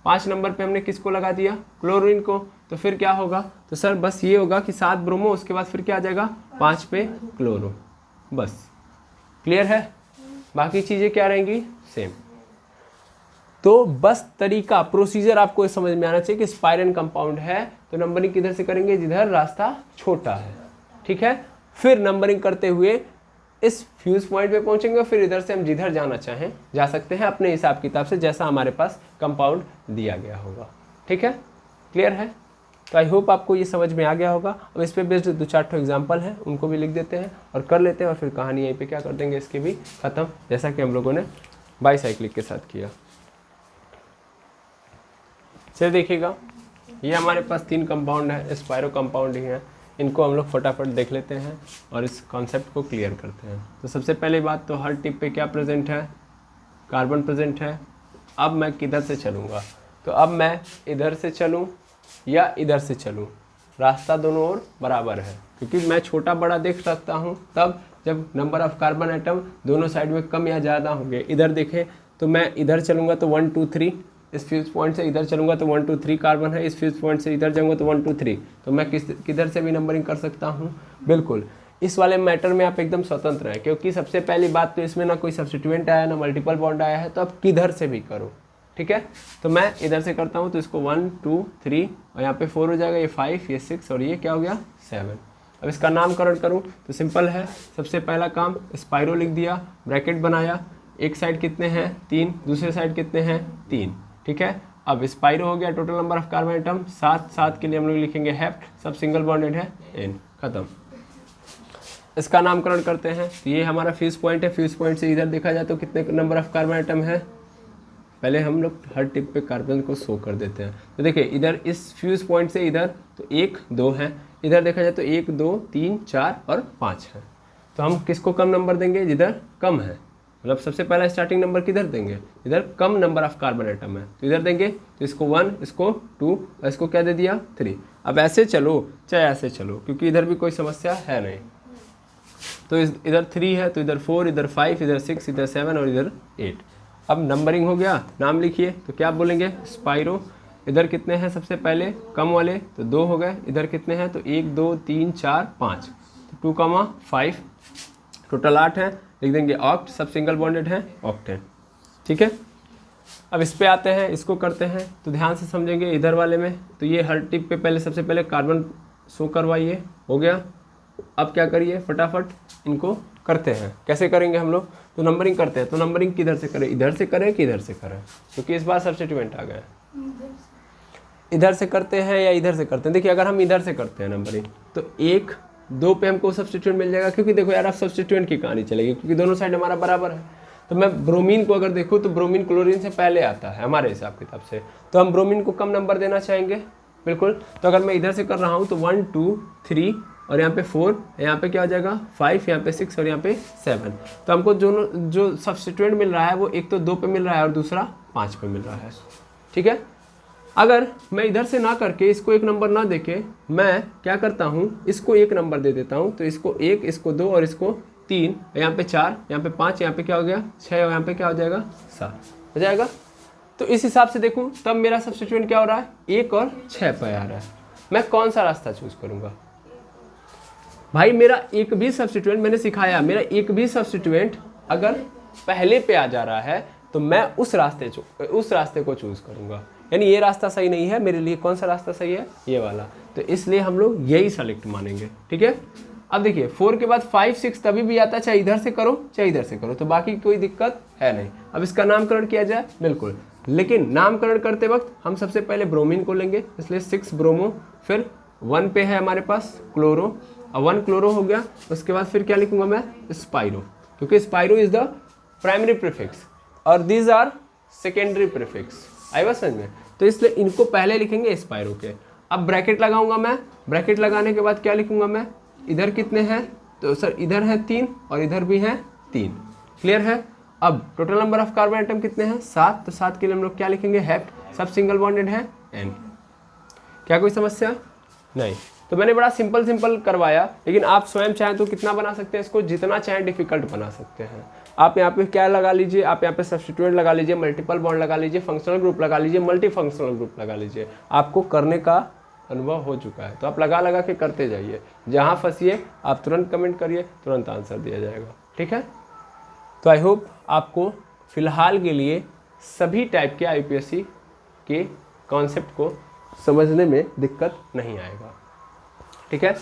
5 नंबर पे हमने किसको लगा दिया, क्लोरीन को, तो फिर क्या होगा, तो सर बस ये होगा कि 7 ब्रोमो, उसके बाद फिर क्या आ जाएगा, 5 पे क्लोरो, बस। क्लियर है? बाकी चीज़ें क्या रहेंगी, सेम। तो बस तरीका, प्रोसीजर आपको समझ में आना चाहिए कि स्पाइरन कंपाउंड है तो नंबरिंग किधर से करेंगे, जिधर रास्ता छोटा है। ठीक है, फिर नंबरिंग करते हुए इस फ्यूज पॉइंट पे पहुंचेंगे, फिर इधर से हम जिधर जाना चाहें जा सकते हैं अपने हिसाब किताब से, जैसा हमारे पास कंपाउंड दिया गया होगा। ठीक है, क्लियर है? तो आई होप आपको ये समझ में आ गया होगा। अब इस पे बेस्ड 2-4 एग्जाम्पल हैं, उनको भी लिख देते हैं और कर लेते हैं, और फिर कहानी यहीं पे क्या कर देंगे, इसकी भी ख़त्म, जैसा कि हम लोगों ने बाईसाइक्लिक के साथ किया। चलिए देखिएगा, ये हमारे पास 3 कंपाउंड है, स्पाइरो कंपाउंड ही हैं, इनको हम लोग फटाफट देख लेते हैं और इस कॉन्सेप्ट को क्लियर करते हैं। तो सबसे पहली बात, तो हर टिप पे क्या प्रेजेंट है, कार्बन प्रेजेंट है। अब मैं किधर से चलूँगा, तो अब मैं इधर से चलूँ या इधर से चलूँ, रास्ता दोनों ओर बराबर है, क्योंकि मैं छोटा बड़ा देख सकता हूँ तब जब नंबर ऑफ कार्बन आइटम दोनों साइड में कम या ज़्यादा होंगे। इधर देखें तो मैं इधर चलूँगा तो 1 2 3, इस फ्यूज पॉइंट से इधर चलूँगा तो 1 2 3 कार्बन है, इस फ्यूज पॉइंट से इधर जाऊँगा तो 1 2 3, तो मैं किधर से भी नंबरिंग कर सकता हूँ। बिल्कुल, इस वाले मैटर में आप एकदम स्वतंत्र हैं, क्योंकि सबसे पहली बात तो इसमें ना कोई सब्स्टिट्यूएंट आया ना मल्टीपल बॉन्ड आया है, तो आप किधर से भी करो। ठीक है, तो मैं इधर से करता हूँ, तो इसको 1 2 3 और यहाँ पे 4 हो जाएगा, ये 5, ये 6 और ये क्या हो गया 7। अब इसका नामकरण करूँ तो सिंपल है, सबसे पहला काम स्पाइरो लिख दिया, ब्रैकेट बनाया, एक साइड कितने हैं 3, दूसरे साइड कितने हैं 3। ठीक है, अब स्पाइरो हो गया, total number of carbon item 7 के लिए हम लोग लिखेंगे हेप्ट, सब सिंगल बॉन्डेड है n, खत्म। इसका नामकरण करते हैं, तो ये हमारा फ्यूज पॉइंट है, फ्यूज पॉइंट से इधर देखा जाए तो कितने नंबर ऑफ कार्बन आइटम है पहले हम लोग हर टिप पे कार्बन को शो कर देते हैं। तो देखिए इधर इस फ्यूज़ पॉइंट से इधर तो 1 2 है, इधर देखा जाए तो 1 2 3 4 और 5 है। तो हम किसको कम नंबर देंगे? जिधर कम है, मतलब सबसे पहला स्टार्टिंग नंबर किधर देंगे? इधर कम नंबर ऑफ कार्बन एटम है तो इधर देंगे। तो इसको 1, इसको 2 और इसको क्या दे दिया? 3। अब ऐसे चलो चाहे ऐसे चलो, क्योंकि इधर भी कोई समस्या है नहीं। तो इधर 3 है तो इधर 4, इधर 5, इधर 6, इधर 7 और इधर 8। अब नंबरिंग हो गया, नाम लिखिए। तो क्या बोलेंगे? स्पाइरो। इधर कितने हैं सबसे पहले? कम वाले तो 2 हो गए। इधर कितने हैं? तो 1 2 3 4 5, तो 2, 5, टोटल 8 है। लिख देंगे ऑक्ट, सब सिंगल बॉन्डेड है, ऑक्टेन। ठीक है, अब इस पे आते हैं, इसको करते हैं। तो ध्यान से समझेंगे इधर वाले में। तो ये हर टिप पे पहले सबसे पहले कार्बन शो करवाइए, हो गया। अब क्या करिए, फटाफट इनको करते हैं। कैसे करेंगे हम लोग? तो नंबरिंग करते हैं। तो नंबरिंग किधर से करें? इधर से करें कि इधर से करें? क्योंकि इस बार सब्स्टिट्यूएंट आ गए। इधर से करते हैं या इधर से करते हैं? देखिए अगर हम इधर से करते हैं नंबरिंग तो 1 2 पे हमको सब्स्टिट्यूएंट मिल जाएगा, क्योंकि देखो यार अब सब्स्टिट्यूएंट की कहानी चलेगी, क्योंकि दोनों साइड हमारा बराबर है। तो मैं ब्रोमीन को अगर देखूँ तो ब्रोमीन क्लोरीन से पहले आता है हमारे हिसाब किताब से, तो हम ब्रोमीन को कम नंबर देना चाहेंगे, बिल्कुल। तो अगर मैं इधर से कर रहा हूँ तो 1 2 3 और यहाँ पे 4, यहाँ पे क्या हो जाएगा 5, यहाँ पे 6 और यहाँ पे 7। तो हमको जो सब्स्टिट्यूएंट मिल रहा है वो एक तो 2 पे मिल रहा है और दूसरा 5 पे मिल रहा है। ठीक है, अगर मैं इधर से ना करके इसको 1 नंबर ना देके मैं क्या करता हूँ, इसको 1 नंबर दे देता हूँ। तो इसको 1, इसको 2 और इसको 3, यहाँ पे 4, यहाँ पे 5, यहाँ पे क्या हो गया 6 और यहाँ पे क्या हो जाएगा 7 हो जाएगा। तो इस हिसाब से देखूँ तब मेरा सब्स्टिट्यूएंट क्या हो रहा है, 1 और 6 पे आ रहा है। मैं कौन सा रास्ता चूज करूँगा? भाई मेरा एक भी सब्स्टिट्यूएंट, मैंने सिखाया, मेरा एक भी सब्स्टिट्यूएंट अगर पहले पे आ जा रहा है तो मैं उस रास्ते को चूज करूंगा। यानी ये रास्ता सही नहीं है मेरे लिए, कौन सा रास्ता सही है? ये वाला। तो इसलिए हम लोग यही सेलेक्ट मानेंगे। ठीक है, अब देखिए 4 के बाद 5 6 तभी भी आता है, चाहे इधर से करो चाहे इधर से करो, तो बाकी कोई दिक्कत है नहीं। अब इसका नामकरण किया जाए, बिल्कुल, लेकिन नामकरण करते वक्त हम सबसे पहले ब्रोमीन को लेंगे, इसलिए 6 ब्रोमो, फिर 1 पे है हमारे पास क्लोरो, अब 1 क्लोरो हो गया। उसके बाद फिर क्या लिखूंगा मैं? स्पाइरो, क्योंकि spiro is the primary prefix और दीज आर सेकेंडरी प्रीफिक्स। आई बात समझ में? तो इसलिए इनको पहले लिखेंगे स्पाइरो के। अब ब्रैकेट लगाऊंगा मैं, ब्रैकेट लगाने के बाद क्या लिखूंगा मैं? इधर कितने हैं? तो सर इधर है 3 और इधर भी हैं 3। क्लियर है? अब total number of carbon atom कितने हैं? 7। तो 7 के लिए हम लोग क्या लिखेंगे? हेप्ट, सब सिंगल बॉन्डेड है, N। क्या कोई समस्या? नहीं। तो मैंने बड़ा सिंपल करवाया, लेकिन आप स्वयं चाहें तो कितना बना सकते हैं इसको? जितना चाहें डिफिकल्ट बना सकते हैं। आप यहाँ पे क्या लगा लीजिए, आप यहाँ पे सब्स्टिट्यूएंट लगा लीजिए, मल्टीपल बॉन्ड लगा लीजिए, फंक्शनल ग्रुप लगा लीजिए, मल्टी फंक्शनल ग्रुप लगा लीजिए। आपको करने का अनुभव हो चुका है, तो आप लगा के करते जाइए। जहाँ फंसिए आप तुरंत कमेंट करिए, तुरंत आंसर दिया जाएगा। ठीक है, तो आई होप आपको फिलहाल के लिए सभी टाइप के IUPAC के कॉन्सेप्ट को समझने में दिक्कत नहीं आएगा। ठीक है,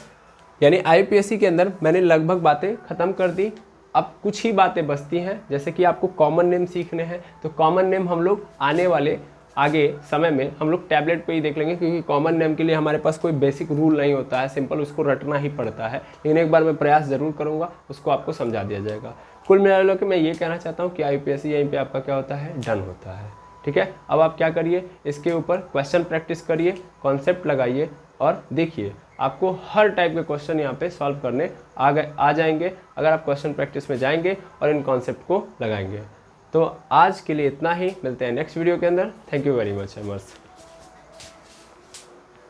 यानी IUPAC के अंदर मैंने लगभग बातें ख़त्म कर दी। अब कुछ ही बातें बचती हैं, जैसे कि आपको कॉमन नेम सीखने हैं। तो कॉमन नेम हम लोग आने वाले आगे समय में हम लोग टैबलेट पे ही देख लेंगे, क्योंकि कॉमन नेम के लिए हमारे पास कोई बेसिक रूल नहीं होता है, सिंपल उसको रटना ही पड़ता है। लेकिन एक बार मैं प्रयास ज़रूर करूँगा, उसको आपको समझा दिया जाएगा। कुल मिला के मैं ये कहना चाहता हूँ कि IUPAC यहीं पे आपका क्या होता है, डन होता है। ठीक है, अब आप क्या करिए, इसके ऊपर क्वेश्चन प्रैक्टिस करिए, कॉन्सेप्ट लगाइए और देखिए आपको हर टाइप के क्वेश्चन यहाँ पे सॉल्व करने आ जाएंगे, अगर आप क्वेश्चन प्रैक्टिस में जाएंगे और इन कॉन्सेप्ट को लगाएंगे। तो आज के लिए इतना ही, मिलते हैं नेक्स्ट वीडियो के अंदर। Thank you very much अमर्स।